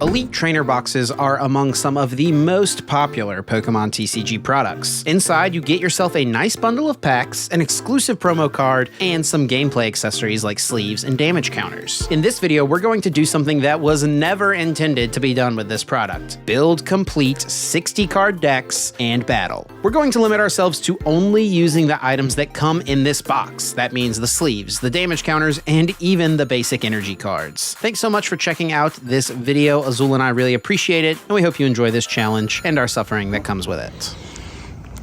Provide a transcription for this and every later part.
Elite Trainer Boxes are among some of the most popular Pokemon TCG products. Inside, you get yourself a nice bundle of packs, an exclusive promo card, and some gameplay accessories like sleeves and damage counters. In this video, we're going to do something that was never intended to be done with this product. Build complete 60-card decks and battle. We're going to limit ourselves to only using the items that come in this box. That means the sleeves, the damage counters, and even the basic energy cards. Thanks so much for checking out this video. Azul and I really appreciate it, and we hope you enjoy this challenge and our suffering that comes with it.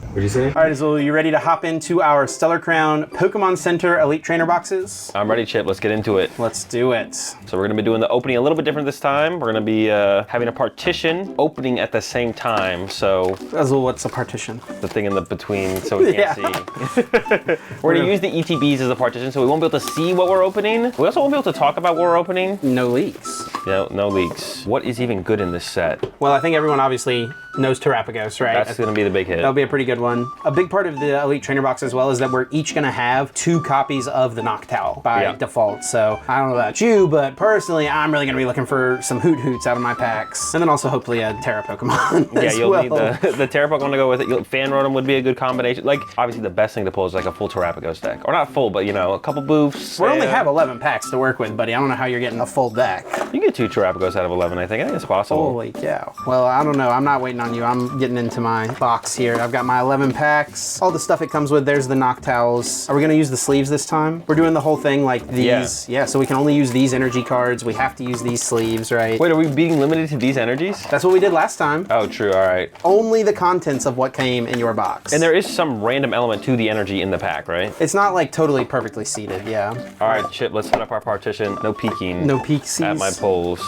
What'd you say? All right, Azul, you ready to hop into our Stellar Crown Pokemon Center Elite Trainer Boxes? I'm ready, Chip. Let's get into it. Let's do it. So we're gonna be doing the opening a little bit different this time. We're gonna be having a partition opening at the same time. So Azul, what's a partition? the thing in the between, so we can't see. We're gonna use the ETBs as a partition, so we won't be able to see what we're opening. We also won't be able to talk about what we're opening. No leaks. No leaks. What is even good in this set? Well, I think everyone obviously knows Terrapagos, right? That's gonna be the big hit. That'll be a pretty good one. A big part of the Elite Trainer Box as well is that we're each gonna have 2 copies of the Noctowl by default. So I don't know about you, but personally, I'm really gonna be looking for some Hoot Hoots out of my packs. And then also hopefully a Terra Pokemon Yeah, as you'll well. need the Terra Pokemon to go with it. Fan Rotom would be a good combination. Like, obviously the best thing to pull is like a full Terrapagos deck. Or not full, but you know, a couple boofs. We only have 11 packs to work with, buddy. I don't know how you're getting a full deck. You get 2 Terrapagos out of 11, I think. I think it's possible. Holy cow. Well, I don't know. I'm not waiting on you. I'm getting into my box here. I've got my 11 packs. All the stuff it comes with. There's the Noctowls. Are we going to use the sleeves this time? We're doing the whole thing like these. Yeah, so we can only use these energy cards. We have to use these sleeves, right? Wait, are we being limited to these energies? That's what we did last time. Oh, true. All right. Only the contents of what came in your box. And there is some random element to the energy in the pack, right? It's not like totally perfectly seated, yeah. All right, Chip, let's set up our partition. No peeking. No peeksies. At my polls.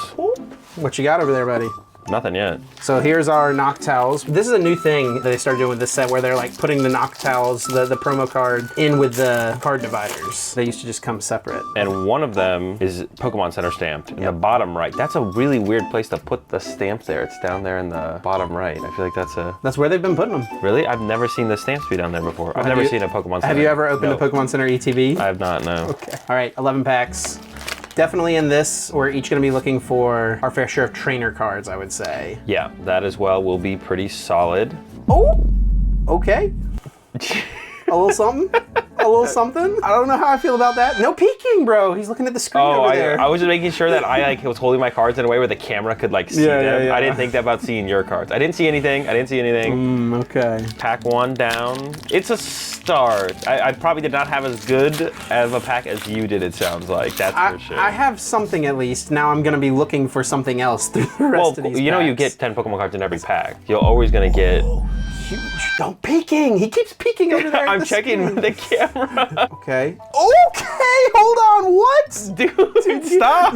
What you got over there, buddy? Nothing yet. So here's our Noctowls. This is a new thing that they started doing with this set where they're like putting the Noctowls, the promo card, in with the card dividers. They used to just come separate. And one of them is Pokemon Center stamped in the bottom right. That's a really weird place to put the stamp there. It's down there in the bottom right. I feel like that's where they've been putting them. Really? I've never seen the stamps be down there before. Well, I've never seen a Pokemon Center. Have you ever opened a Pokemon Center ETB? I have not, no. Okay. All right, 11 packs. Definitely in this, we're each going to be looking for our fair share of trainer cards, I would say. Yeah, that as well will be pretty solid. Oh, okay. A little something. A little something. I don't know how I feel about that. No peeking, bro. He's looking at the screen over there. I was just making sure that I was holding my cards in a way where the camera could like see them. Yeah. I didn't think about seeing your cards. I didn't see anything. Okay. Pack 1 down. It's a start. I probably did not have as good of a pack as you did, it sounds like. That's for sure. I have something at least. Now I'm going to be looking for something else through the rest of these you know packs. you get 10 Pokemon cards in every pack. You're always going to get... Huge. Don't peeking. He keeps peeking over there. I'm checking with the camera. Okay. Okay, hold on. What? Dude, stop.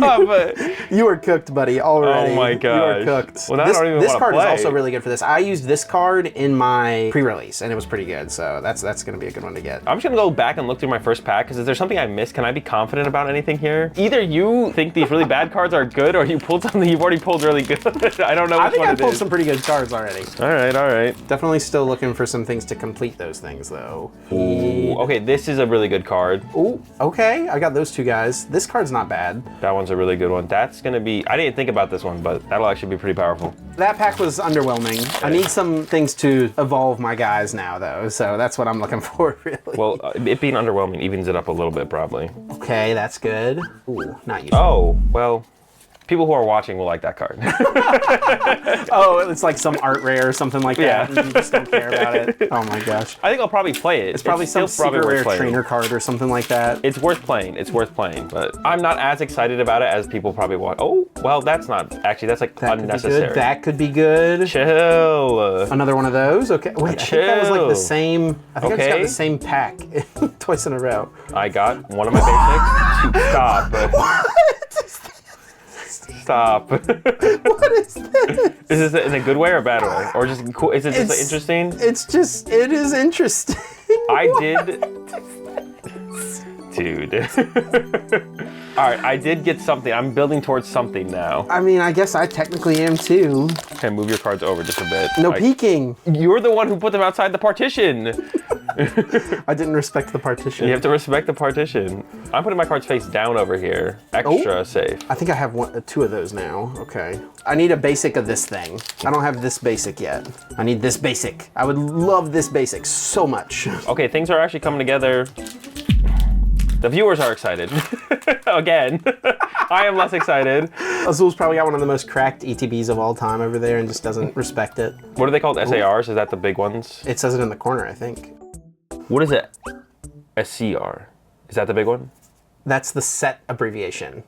You are cooked, buddy, already. Oh my gosh. You are cooked. Well, now I don't even this want to card play. is also really good for this. I used this card in my pre-release, and it was pretty good, so that's going to be a good one to get. I'm just going to go back and look through my first pack, because is there something I missed? Can I be confident about anything here? Either you think these really bad cards are good, or you pulled something you've already pulled really good. I don't know which one it is. I think I pulled some pretty good cards already. All right. Definitely still looking for some things to complete those things, though. Ooh, okay, this is a really good card. Ooh, okay, I got those 2 guys. This card's not bad. That one's a really good one. That's gonna be, I didn't think about this one, but that'll actually be pretty powerful. That pack was underwhelming. I need some things to evolve my guys now, though, so that's what I'm looking for, really. Well, it being underwhelming evens it up a little bit, probably. Okay, that's good. Ooh, not you. Oh, well, people who are watching will like that card. Oh, it's like some art rare or something like that, and you just don't care about it. Oh my gosh. I think I'll probably play it. It's probably some secret rare trainer card or something like that. It's worth playing. It's worth playing, but I'm not as excited about it as people probably want. Oh, well, that's not, actually, that's like unnecessary. That could be good. Chill. Another one of those? Okay, wait, I think that was like the same, I think I just got the same pack twice in a row. I got one of my basics. Stop. What? Stop. What is this? Is this in a good way or a bad way? Or just cool? Is it just interesting? It is interesting. I did. Dude. All right, I did get something. I'm building towards something now. I mean, I guess I technically am too. Okay, move your cards over just a bit. No peeking. You're the one who put them outside the partition. I didn't respect the partition. You have to respect the partition. I'm putting my cards face down over here. Extra safe. I think I have two of those now. Okay. I need a basic of this thing. I don't have this basic yet. I need this basic. I would love this basic so much. Okay, things are actually coming together. The viewers are excited. Again. I am less excited. Azul's probably got one of the most cracked ETBs of all time over there and just doesn't respect it. What are they called? SARs? Is that the big ones? It says it in the corner, I think. What is it? A CR. Is that the big one? That's the set abbreviation.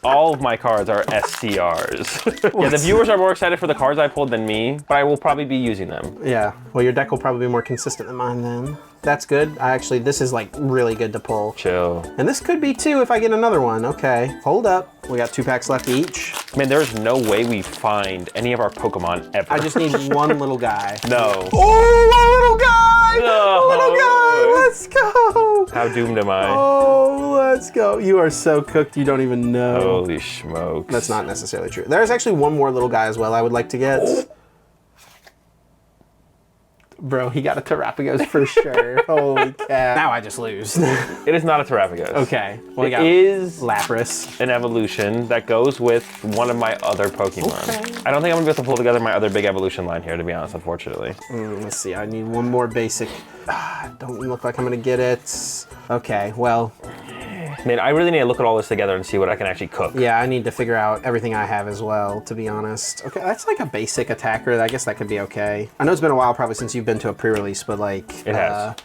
All of my cards are SCRs. Yeah, the viewers are more excited for the cards I pulled than me, but I will probably be using them. Yeah, well, your deck will probably be more consistent than mine then. That's good. This is like really good to pull. Chill. And this could be too if I get another one. Okay, hold up. We got 2 packs left each. Man, there's no way we find any of our Pokemon ever. I just need one little guy. No. Oh, a little guy! No. A little guy! Let's go! How doomed am I? Oh, let's go. You are so cooked you don't even know. Holy smokes. That's not necessarily true. There's actually one more little guy as well I would like to get. Bro, he got a Terrapagos for sure. Holy cow. Now I just lose. It is not a Terrapagos. Okay. Well, it is Lapras. An evolution that goes with one of my other Pokemon. Okay. I don't think I'm gonna be able to pull together my other big evolution line here, to be honest, unfortunately. Let's see, I need one more basic. Don't look like I'm gonna get it. Okay, well. Man, I really need to look at all this together and see what I can actually cook. Yeah, I need to figure out everything I have as well, to be honest. Okay, that's like a basic attacker. I guess that could be okay. I know it's been a while probably since you've been to a pre-release, but like... It has.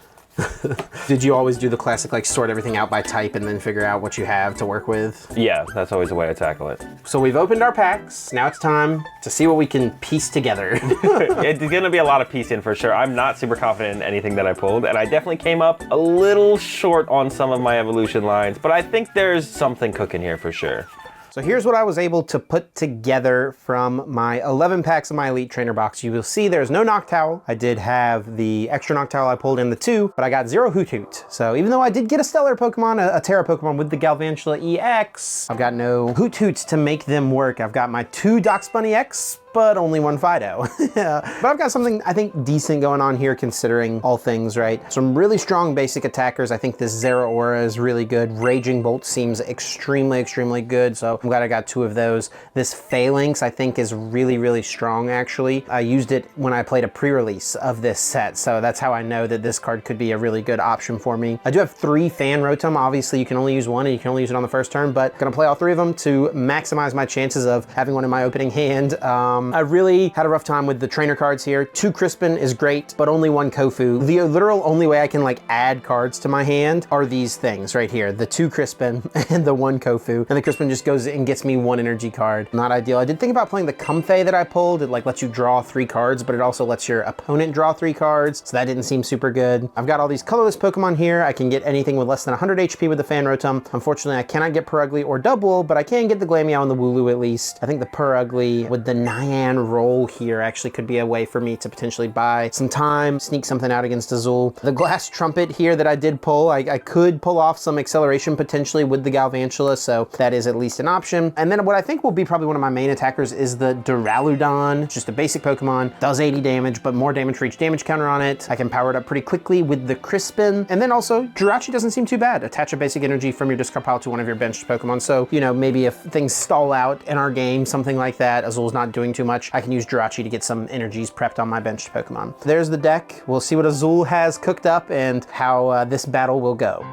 Did you always do the classic, like sort everything out by type and then figure out what you have to work with? Yeah, that's always the way I tackle it. So we've opened our packs. Now it's time to see what we can piece together. It's gonna be a lot of piecing for sure. I'm not super confident in anything that I pulled, and I definitely came up a little short on some of my evolution lines, but I think there's something cooking here for sure. So here's what I was able to put together from my 11 packs of my Elite Trainer box. You will see there's no Noctowl. I did have the extra Noctowl I pulled in the 2, but I got 0 Hoot. So even though I did get a Stellar Pokemon, a Terra Pokemon with the Galvantula EX, I've got no Hoot to make them work. I've got my 2 Doxbunny X, but only 1 Fido. But I've got something I think decent going on here considering all things, right? Some really strong basic attackers. I think this Zeraora is really good. Raging Bolt seems extremely, extremely good. So I'm glad I got 2 of those. This Phalanx I think is really, really strong actually. I used it when I played a pre-release of this set. So that's how I know that this card could be a really good option for me. I do have 3 Fan Rotom. Obviously you can only use 1 and you can only use it on the first turn, but I'm gonna play all 3 of them to maximize my chances of having one in my opening hand. I really had a rough time with the trainer cards here. 2 Crispin is great, but only 1 Kofu. The literal only way I can like add cards to my hand are these things right here. The 2 Crispin and the 1 Kofu. And the Crispin just goes and gets me 1 energy card. Not ideal. I did think about playing the Comfey that I pulled. It like lets you draw 3 cards, but it also lets your opponent draw 3 cards. So that didn't seem super good. I've got all these colorless Pokemon here. I can get anything with less than 100 HP with the Fan Rotom. Unfortunately, I cannot get Purugly or Double, but I can get the Glameow and the Wooloo at least. I think the Purugly with the Nyan roll here actually could be a way for me to potentially buy some time, sneak something out against Azul. The Glass Trumpet here that I did pull, I could pull off some acceleration potentially with the Galvantula, so that is at least an option. And then what I think will be probably one of my main attackers is the Duraludon, just a basic Pokemon, does 80 damage, but more damage for each damage counter on it. I can power it up pretty quickly with the Crispin. And then also, Jirachi doesn't seem too bad. Attach a basic energy from your discard pile to one of your benched Pokemon. So, you know, maybe if things stall out in our game, something like that, Azul's not doing too much, I can use Jirachi to get some energies prepped on my benched Pokemon. There's the deck. We'll see what Azul has cooked up and how this battle will go.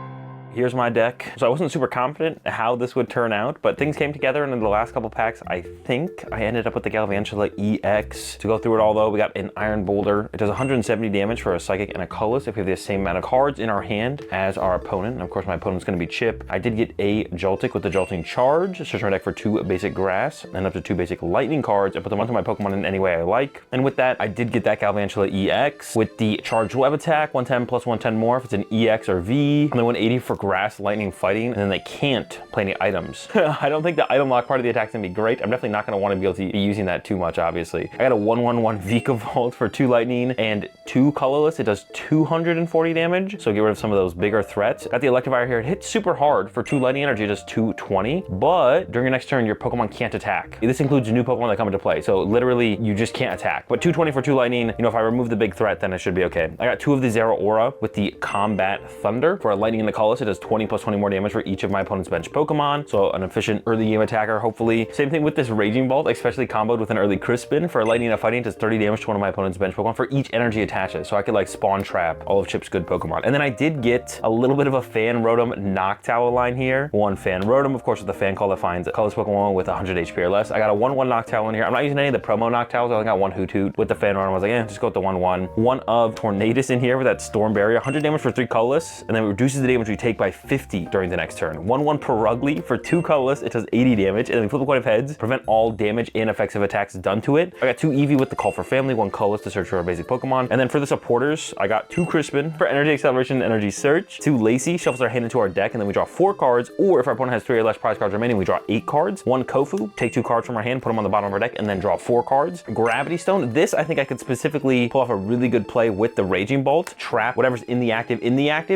Here's my deck. So I wasn't super confident how this would turn out, but things came together, and in the last couple packs, I think I ended up with the Galvantula EX. To go through it all though, we got an Iron Boulder. It does 170 damage for a Psychic and a Colorless if we have the same amount of cards in our hand as our opponent. And of course, my opponent's gonna be Chip. I did get a Joltik with the Jolting Charge. Search my deck for 2 basic Grass and up to 2 basic Lightning cards and put them onto my Pokemon in any way I like. And with that, I did get that Galvantula EX with the Charged Web Attack, 110 plus 110 more if it's an EX or V, and then 180 for grass, lightning, fighting, and then they can't play any items. I don't think the item lock part of the attack is gonna be great. I'm definitely not gonna want to be able to be using that too much, obviously. I got a 1/1/1 Vika Vault for 2 lightning and 2 colorless. It does 240 damage, so get rid of some of those bigger threats. Got the Electivire here. It hits super hard for 2 lightning energy, it does 220, but during your next turn, your Pokemon can't attack. This includes new Pokemon that come into play, so literally you just can't attack. But 220 for 2 lightning, you know, if I remove the big threat, then it should be okay. I got 2 of the Zeraora with the Combat Thunder. For a lightning and the colorless, it does 20 plus 20 more damage for each of my opponent's bench Pokemon, so an efficient early game attacker, hopefully. Same thing with this Raging Bolt, especially comboed with an early Crispin. For a lightning and a fighting, it does 30 damage to one of my opponent's bench Pokemon for each energy attaches, so I could like spawn trap all of Chip's good Pokemon. And then I did get a little bit of a Fan Rotom Noctowl line here. 1 Fan Rotom, of course, with the Fan Call that finds a colorless Pokemon with 100 HP or less. I got a 1/1 Noctowl in here. I'm not using any of the promo Noctowls. I only got 1 Hoothoot. With the Fan Rotom, I was like, just go with the 1/1. 1 of Tornadus in here with that Storm Barrier, 100 damage for 3 colorless, and then it reduces the damage we take by 50 during the next turn. 1/1 Perugly for 2 colorless, it does 80 damage, and then we flip a coin of heads, prevent all damage and effective attacks done to it. I got 2 Eevee with the Call for Family, 1 colorless to search for a basic Pokemon, and then for the supporters, I got 2 Crispin for Energy Acceleration and Energy Search, 2 Lacey, shuffles our hand into our deck, and then we draw 4 cards, or if our opponent has 3 or less prize cards remaining, we draw 8 cards. 1 Kofu, take 2 cards from our hand, put them on the bottom of our deck, and then draw 4 cards. Gravity Stone, this I think I could specifically pull off a really good play with the Raging Bolt, trap whatever's in the active,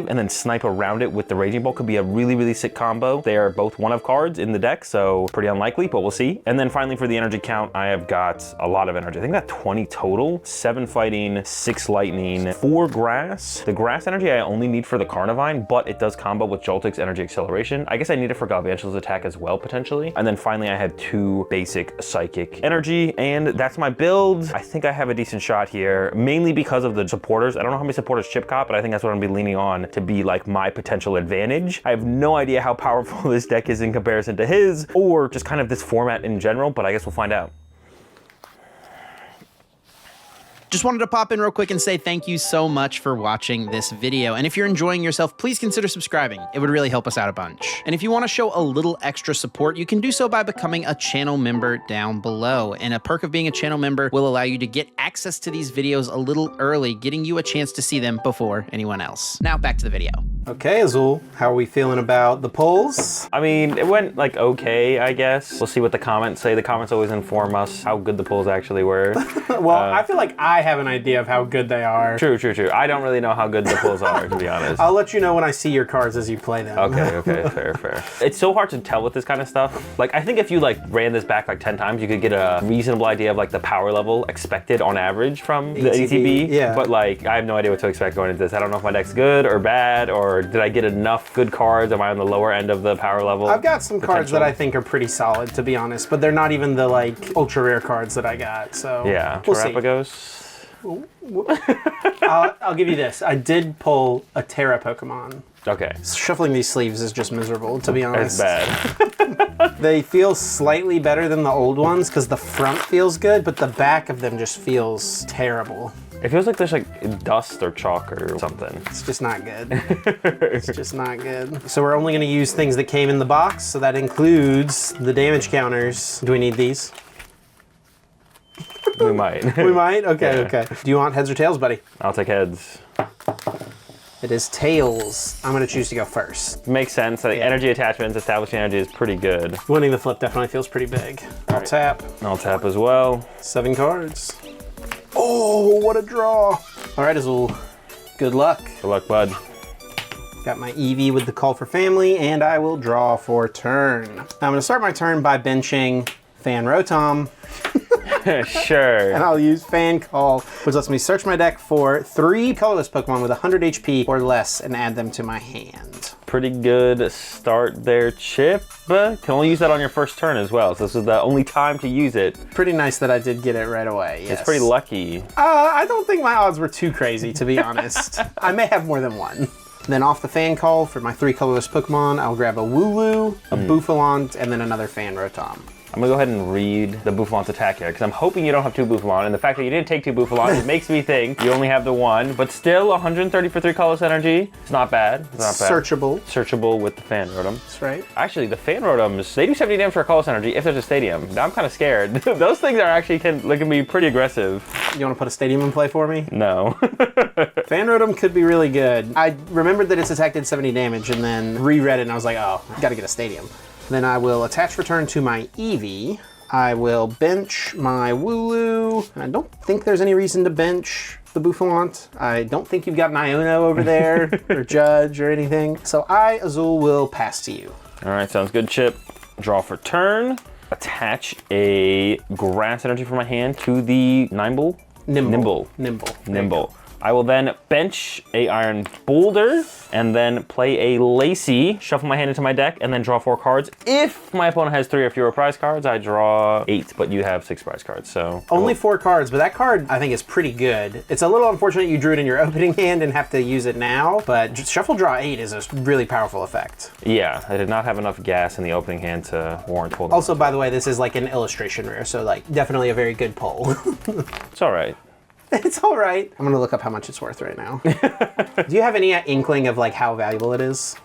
and then snipe around it with the Raging Bolt. Could be a really, really sick combo. They are both 1 of cards in the deck, so pretty unlikely, but we'll see. And then finally for the energy count, I have got a lot of energy. I think I got 20 total, 7 fighting, 6 lightning, 4 grass. The grass energy I only need for the Carnivine, but it does combo with Joltik's Energy Acceleration. I guess I need it for Galvantula's attack as well, potentially. And then finally I had 2 basic psychic energy, and that's my build. I think I have a decent shot here, mainly because of the supporters. I don't know how many supporters Chip caught, but I think that's what I'm gonna be leaning on to be like my potential advantage. I have no idea how powerful this deck is in comparison to his, or just kind of this format in general, but I guess we'll find out. Just wanted to pop in real quick and say thank you so much for watching this video. And if you're enjoying yourself, please consider subscribing. It would really help us out a bunch. And if you want to show a little extra support, you can do so by becoming a channel member down below. And a perk of being a channel member will allow you to get access to these videos a little early, getting you a chance to see them before anyone else. Now back to the video. Okay, Azul, how are we feeling about the polls? I mean, it went like okay, I guess. We'll see what the comments say. The comments always inform us how good the polls actually were. Well, I feel like I have an idea of how good they are. True. I don't really know how good the polls are, to be honest. I'll let you know when I see your cards as you play them. Okay, fair. It's so hard to tell with this kind of stuff. Like, I think if you like ran this back like 10 times, you could get a reasonable idea of like the power level expected on average from the ETB. Yeah. But like, I have no idea what to expect going into this. I don't know if my deck's good or bad, or did I get enough good cards? Am I on the lower end of the power level? I've got some cards that I think are pretty solid, to be honest, but they're not even the like ultra rare cards that I got. So yeah, we'll see. I'll give you this. I did pull a Terra Pokemon. Okay. Shuffling these sleeves is just miserable, to be honest. It's bad. They feel slightly better than the old ones because the front feels good, but the back of them just feels terrible. It feels like there's like dust or chalk or something. It's just not good. It's just not good. So we're only going to use things that came in the box, so that includes the damage counters. Do we need these? We might. We might? Okay, Yeah. okay. Do you want heads or tails, buddy? I'll take heads. It is tails. I'm going to choose to go first. Makes sense. Like, energy attachments, establishing energy is pretty good. Winning the flip definitely feels pretty big. I'll tap. I'll tap as well. 7 cards. Oh, what a draw. All right, Azul. Good luck. Good luck, bud. Got my Eevee with the Call for Family, and I will draw for turn. I'm going to start my turn by benching Fan Rotom. Sure. And I'll use Fan Call, which lets me search my deck for 3 colorless Pokemon with 100 HP or less and add them to my hand. Pretty good start there, Chip. Can only use that on your first turn as well, so this is the only time to use it. Pretty nice that I did get it right away, yes. It's pretty lucky. I don't think my odds were too crazy, to be honest. I may have more than one. Then off the Fan Call for my 3 colorless Pokemon, I'll grab a Wooloo, a Bouffalont, and then another Fan Rotom. I'm gonna go ahead and read the Bouffalan's attack here, because I'm hoping you don't have 2 Bouffalans, and the fact that you didn't take 2 Bouffalans, it makes me think you only have the 1, but still 130 for 3 colorless energy. It's not bad. It's not bad. Searchable. Searchable with the Fan Rotom. That's right. Actually, the Fan Rotoms, they do 70 damage for a colorless energy if there's a stadium. Now I'm kind of scared. Those things are actually can be pretty aggressive. You want to put a stadium in play for me? No. Fan Rotom could be really good. I remembered that its attack did 70 damage and then reread it and I was like, oh, gotta get a stadium. Then I will attach return to my Eevee. I will bench my Wooloo. I don't think there's any reason to bench the Bouffalant. I don't think you've got an Iono over there or Judge or anything. So I, Azul, will pass to you. All right, sounds good, Chip. Draw for turn. Attach a grass energy from my hand to the Nimble. Nimble. I will then bench a Iron Boulder and then play a Lacy, shuffle my hand into my deck, and then draw 4 cards. If my opponent has 3 or fewer prize cards, I draw 8, but you have 6 prize cards, so. Only 4 cards, but that card I think is pretty good. It's a little unfortunate you drew it in your opening hand and have to use it now, but Shuffle Draw 8 is a really powerful effect. Yeah, I did not have enough gas in the opening hand to warrant holding. Also, by the way, this is like an illustration rare, so like definitely a very good pull. It's all right. It's all right. I'm gonna look up how much it's worth right now. Do you have any inkling of like how valuable it is?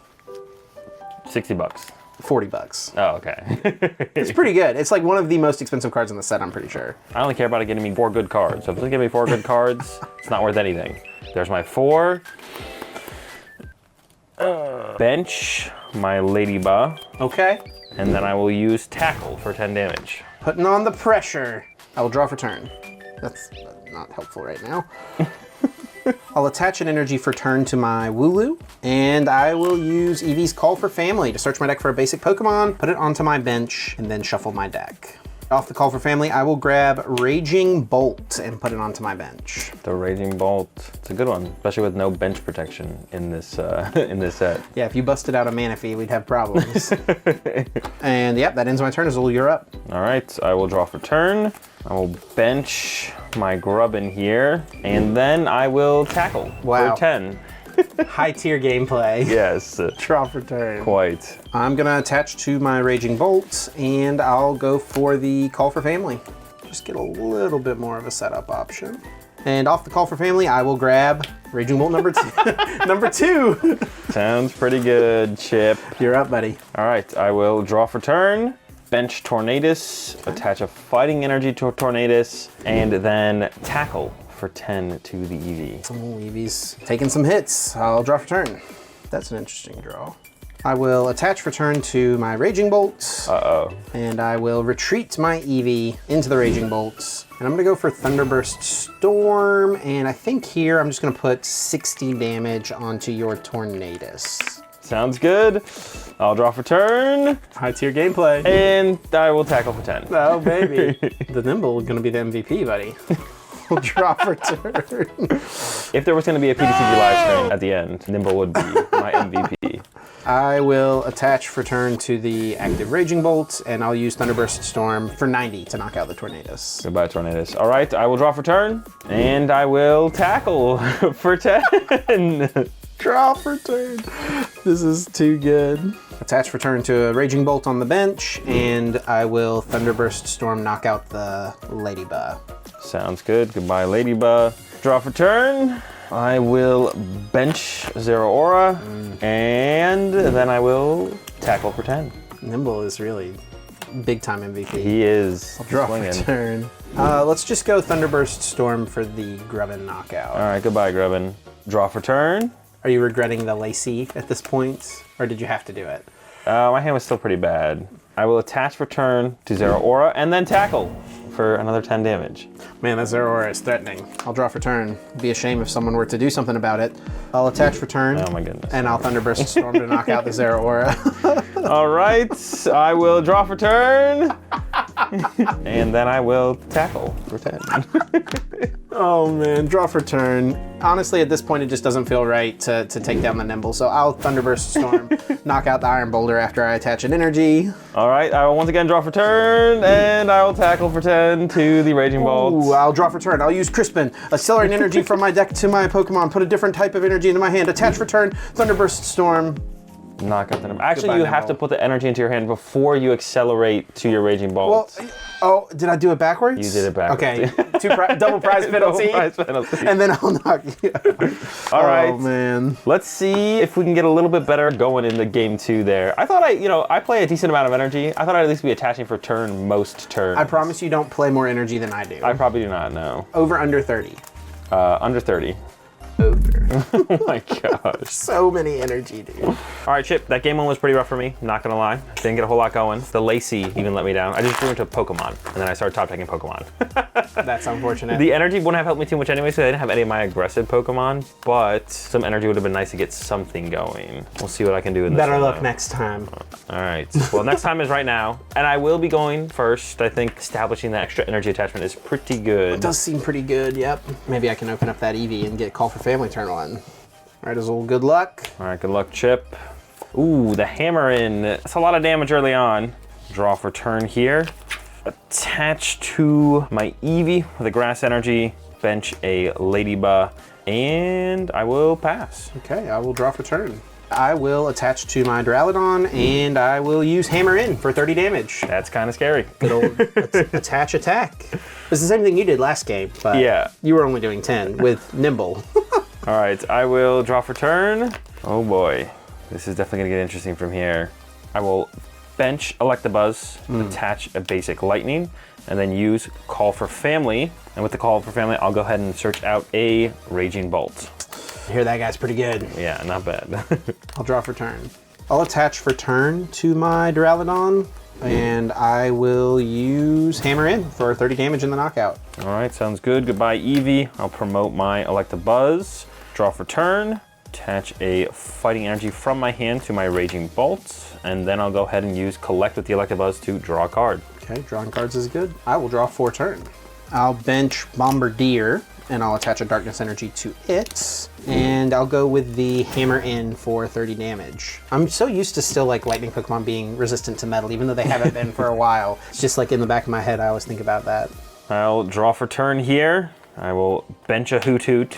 $60. $40. Oh, okay. It's pretty good. It's like one of the most expensive cards in the set, I'm pretty sure. I only care about it getting me 4 good cards. So if it doesn't give me 4 good cards, it's not worth anything. There's my 4. Bench my Ladybug. Okay. And then I will use Tackle for 10 damage. Putting on the pressure. I will draw for turn. That's not helpful right now. I'll attach an energy for turn to my Wooloo, and I will use Eevee's Call for Family to search my deck for a basic Pokemon, put it onto my bench, and then shuffle my deck. Off the Call for Family, I will grab Raging Bolt and put it onto my bench. The Raging Bolt, it's a good one, especially with no bench protection in this set. Yeah, if you busted out a Manaphy, we'd have problems. And yep, that ends my turn. Azul, you're up. All right, I will draw for turn. I will bench my Grubbin here, and then I will tackle for 10. High tier gameplay. Yes. Draw for turn. Quite. I'm gonna attach to my Raging Bolt, and I'll go for the Call for Family. Just get a little bit more of a setup option. And off the Call for Family, I will grab Raging Bolt number 2. Number 2. Sounds pretty good, Chip. You're up, buddy. All right, I will draw for turn. Bench Tornadus, attach a Fighting Energy to Tornadus, and then tackle for 10 to the Eevee. Oh, Eevee's taking some hits. I'll draw for turn. That's an interesting draw. I will attach for turn to my Raging Bolt. Uh-oh. And I will retreat my Eevee into the Raging Bolts. And I'm gonna go for Thunderburst Storm, and I think here I'm just gonna put 60 damage onto your Tornadus. Sounds good. I'll draw for turn. High tier gameplay. And I will tackle for 10. Oh, baby. The Nimble is gonna be the MVP, buddy. We'll draw for turn. If there was gonna be a PTCG live stream at the end, Nimble would be my MVP. I will attach for turn to the active Raging Bolt, and I'll use Thunderburst Storm for 90 to knock out the Tornadus. Goodbye, Tornadus. All right, I will draw for turn, and I will tackle for 10. Draw for turn. This is too good. Attach for turn to a Raging Bolt on the bench, and I will Thunderburst Storm knock out the Ladybug. Sounds good. Goodbye, Ladybug. Draw for turn. I will bench Zero Aura, and then I will tackle for 10. Nimble is really big time MVP. He is. I'll draw for turn. Let's just go Thunderburst Storm for the Grubbin knockout. All right, goodbye, Grubbin. Draw for turn. Are you regretting the Lacy at this point, or did you have to do it? My hand was still pretty bad. I will attach for turn to Zero Aura, and then tackle for another 10 damage. Man, that Zero Aura is threatening. I'll draw for turn. It'd be a shame if someone were to do something about it. I'll attach for turn. Oh my goodness. And I'll Thunderburst Storm to knock out the Zero Aura. All right, I will draw for turn. And then I will tackle for 10. Oh man, draw for turn. Honestly, at this point, it just doesn't feel right to take down the Nimble, so I'll Thunderburst Storm, knock out the Iron Boulder after I attach an energy. All right, I will once again draw for turn, and I will tackle for 10 to the Raging Bolt. Ooh, I'll draw for turn. I'll use Crispin, accelerate energy from my deck to my Pokemon, put a different type of energy into my hand, attach for turn, Thunderburst Storm, Knock out the number. Actually, Goodbye, you have to Nimble. put the energy into your hand before you accelerate to your Raging Bolt. Well, oh, did I do it backwards? You did it backwards. Okay, double prize penalty. Double prize penalty. And then I'll knock you out. All right. Oh, man. Let's see if we can get a little bit better going into game 2 there. I thought I play a decent amount of energy. I thought I'd at least be attaching for turn most turns. I promise you don't play more energy than I do. I probably do not know. Over, under 30. Under 30. Over. Oh my gosh. So many energy, dude. All right, Chip, that game one was pretty rough for me, not gonna lie. Didn't get a whole lot going. The Lacy even let me down. I just grew into Pokemon, and then I started top decking Pokemon. That's unfortunate. The energy wouldn't have helped me too much anyway, so I didn't have any of my aggressive Pokemon, but some energy would have been nice to get something going. We'll see what I can do in this Better one, luck though. next time. All right, well, next time is right now, and I will be going first. I think establishing the extra energy attachment is pretty good. It does seem pretty good, yep. Maybe I can open up that EV and get Call for Family turn 1. All right, Azul, good luck. All right, good luck, Chip. Ooh, the hammer in. That's a lot of damage early on. Draw for turn here. Attach to my Eevee with a grass energy. Bench a Ladybug, and I will pass. Okay, I will draw for turn. I will attach to my Duraludon, and I will use Hammer In for 30 damage. That's kind of scary. Good old attach attack. It's the same thing you did last game, but Yeah. you were only doing 10 with Nimble. All right, I will draw for turn. Oh boy, this is definitely gonna get interesting from here. I will bench Electabuzz, attach a basic Lightning, and then use Call for Family. And with the Call for Family, I'll go ahead and search out a Raging Bolt. I hear that guy's pretty good. Yeah, not bad. I'll draw for turn. I'll attach for turn to my Duraludon, and I will use Hammer In for 30 damage in the knockout. All right, sounds good. Goodbye, Eevee. I'll promote my Electabuzz. Draw for turn. Attach a Fighting Energy from my hand to my Raging Bolt, and then I'll go ahead and use Collect with the Electabuzz to draw a card. Okay, drawing cards is good. I will draw for turn. I'll bench Bombardier, and I'll attach a Darkness Energy to it, and I'll go with the Hammer In for 30 damage. I'm so used to still like Lightning Pokemon being resistant to Metal, even though they haven't been for a while. It's just like in the back of my head, I always think about that. I'll draw for turn here. I will bench a Hoot.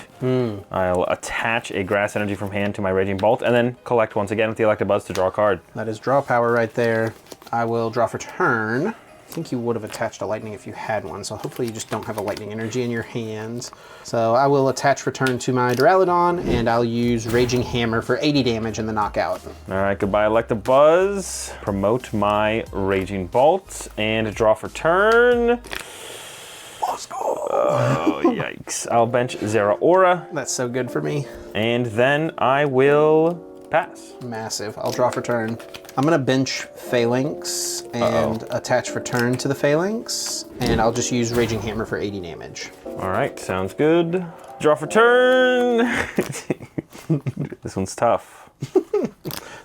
I'll attach a Grass Energy from hand to my Raging Bolt, and then collect once again with the Electabuzz to draw a card. That is draw power right there. I will draw for turn. I think you would have attached a Lightning if you had one, so hopefully you just don't have a Lightning Energy in your hands. So I will attach for turn to my Duraludon, and I'll use Raging Hammer for 80 damage in the knockout. All right, goodbye Electabuzz. Promote my Raging Bolt, and draw for turn. Let's go. Oh, yikes. I'll bench Zeraora, That's so good for me. and then I will pass. Massive. I'll draw for turn. I'm gonna bench Phalanx and attach for turn to the Phalanx, and I'll just use Raging Hammer for 80 damage. All right, sounds good. Draw for turn. This one's tough.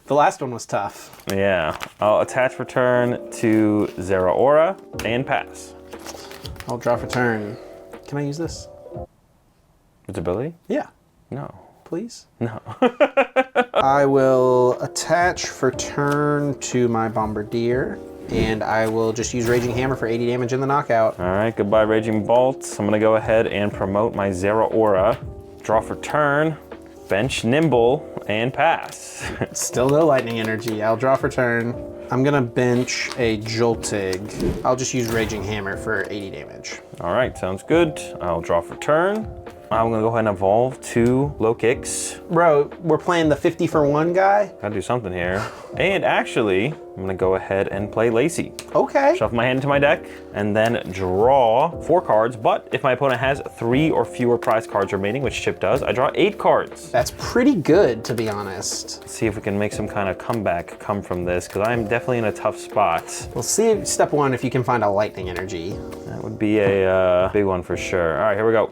The last one was tough. Yeah, I'll attach for turn to Zeraora and pass. I'll draw for turn. Can I use this? Its ability? Yeah, No. please. No. I will attach for turn to my Bombardier, and I will just use Raging Hammer for 80 damage in the knockout. All right, goodbye Raging Bolt. I'm gonna go ahead and promote my Zeraora. Draw for turn, bench Nimble, and pass. Still no Lightning Energy. I'll draw for turn. I'm gonna bench a Joltig. I'll just use Raging Hammer for 80 damage. All right, sounds good. I'll draw for turn. I'm gonna go ahead and evolve to Low Kicks. Bro, we're playing the 50 for 1 guy? Gotta do something here. And actually, I'm gonna go ahead and play Lacy. Okay. Shuffle my hand into my deck, and then draw 4 cards. But if my opponent has 3 or fewer prize cards remaining, which Chip does, I draw 8 cards. That's pretty good, to be honest. Let's see if we can make some kind of comeback come from this, because I'm definitely in a tough spot. We'll see, step 1, if you can find a Lightning Energy. That would be a big one for sure. All right, here we go.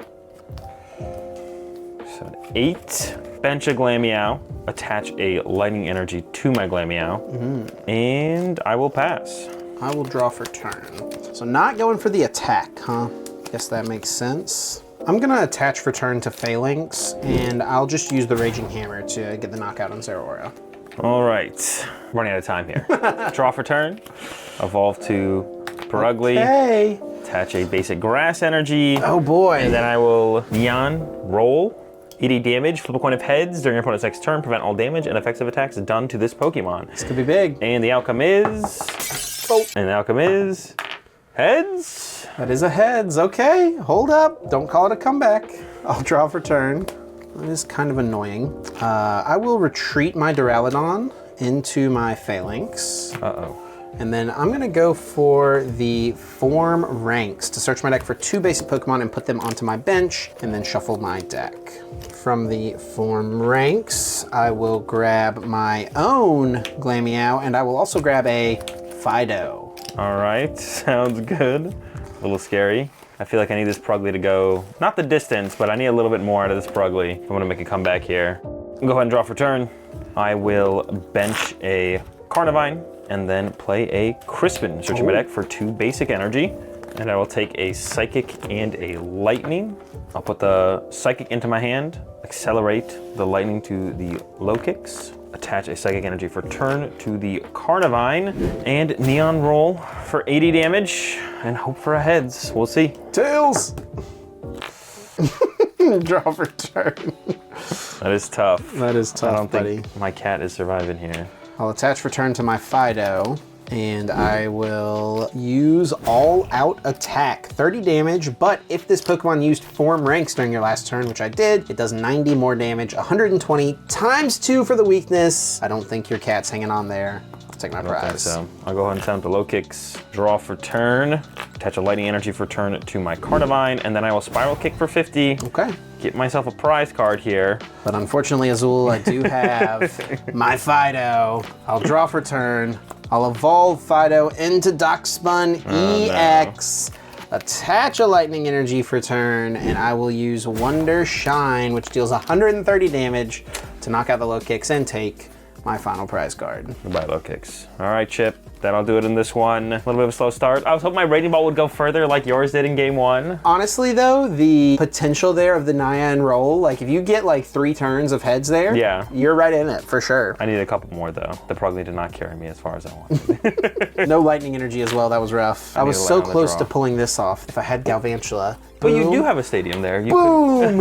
So 8, bench a Glameow, attach a Lightning Energy to my Glameow, and I will pass. I will draw for turn. So not going for the attack, huh? Guess that makes sense. I'm gonna attach for turn to Phalanx, and I'll just use the Raging Hammer to get the knockout on Zeraora. All right, running out of time here. Draw for turn, evolve to Purugly, Hey! attach a basic Grass Energy, Oh boy. and then I will Neon roll, 80 damage, flip a coin of heads during your opponent's next turn, prevent all damage and effects of attacks done to this Pokemon. This could be big. And the outcome is... Oh. And the outcome is... Heads. That is a heads. Okay, hold up. Don't call it a comeback. I'll draw for turn. That is kind of annoying. I will retreat my Duraludon into my Phalanx. Uh-oh. And then I'm gonna go for the Form Ranks to search my deck for 2 basic Pokemon and put them onto my bench, and then shuffle my deck. From the Form Ranks, I will grab my own Glameow, and I will also grab a Fido. All right, sounds good. A little scary. I feel like I need this Prugly to go, not the distance, but I need a little bit more out of this Prugly. I want to make a comeback here. Go ahead and draw for turn. I will bench a Carnivine and then play a Crispin, searching my deck for 2 basic energy. And I will take a Psychic and a Lightning. I'll put the Psychic into my hand, accelerate the Lightning to the low kicks, attach a Psychic Energy for turn to the Carnivine, and Neon Roll for 80 damage, and hope for a heads. We'll see. Tails! Draw for turn. That is tough. That is tough, I don't buddy. think my cat is surviving here. I'll attach return to my Fido, and I will use all out attack, 30 damage, but if this Pokemon used Form Ranks during your last turn, which I did, it does 90 more damage, 120 times 2 for the weakness. I don't think your cat's hanging on there. I'll take my prize. So I'll go ahead and send the low kicks, draw for turn, attach a Lightning Energy for turn to my Carnivine, and then I will Spiral Kick for 50. Okay. Get myself a prize card here. But unfortunately, Azul, I do have my Fido. I'll draw for turn. I'll evolve Fido into Darkspun EX. No. Attach a Lightning Energy for turn, and I will use Wonder Shine, which deals 130 damage to knock out the low kicks and take my final prize card. Goodbye, low kicks. All right, Chip. That'll do it in this one. A little bit of a slow start. I was hoping my Raging Ball would go further like yours did in game 1. Honestly though, the potential there of the Naya and Roll, like if you get like 3 turns of heads there, yeah, you're right in it for sure. I need a couple more though. The Prugly did not carry me as far as I wanted. No Lightning Energy as well, that was rough. I was so close to pulling this off. If I had Galvantula. But you do have a stadium there. You boom!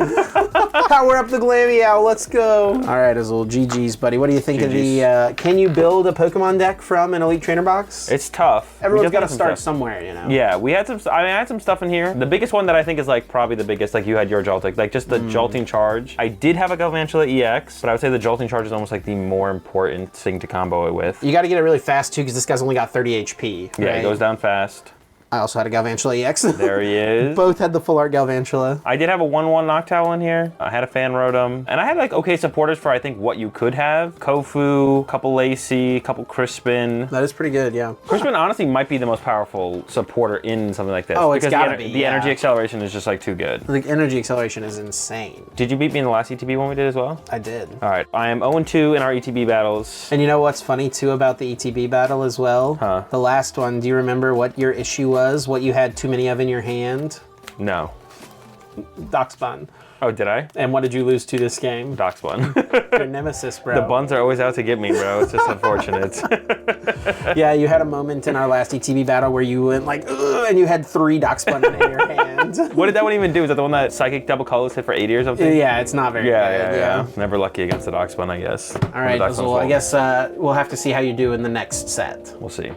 Power up the Glameow, let's go. All right, Azul, GG's, buddy. What do you think of the, can you build a Pokemon deck from an Elite Trainer box? It's tough. Everyone's got to start somewhere, you know? Yeah, we had some, I had some stuff in here. The biggest one that I think is like probably the biggest, like you had your Joltik, like just the Jolting Charge. I did have a Galvantula EX, but I would say the Jolting Charge is almost like the more important thing to combo it with. You got to get it really fast too, because this guy's only got 30 HP. Yeah, right? it goes down fast. I also had a Galvantula EX. There he is. Both had the full art Galvantula. I did have a 1/1 Noctowl in here. I had a Fan Rotom. And I had like okay supporters for I think what you could have. Kofu, couple Lacey, couple Crispin. That is pretty good, yeah. Crispin honestly might be the most powerful supporter in something like this. Oh, it's gotta be. be, The energy acceleration is just like too good. The energy acceleration is insane. Did you beat me in the last ETB one we did as well? I did. All right, I am 0-2 in our ETB battles. And you know what's funny too about the ETB battle as well? Huh? The last one, do you remember what your issue was? What you had too many of in your hand? No. Darkspun. Oh, did I? And what did you lose to this game? Darkspun. Your nemesis, bro. The buns are always out to get me, bro. It's just unfortunate. Yeah, you had a moment in our last ETB battle where you went like, ugh, and you had 3 Darkspun in your hand. What did that one even do? Is that the one that Psychic double colors hit for 80 or something? Yeah, it's not very good. Yeah. Never lucky against the Darkspun, I guess. All right, Azul, I guess we'll have to see how you do in the next set. We'll see.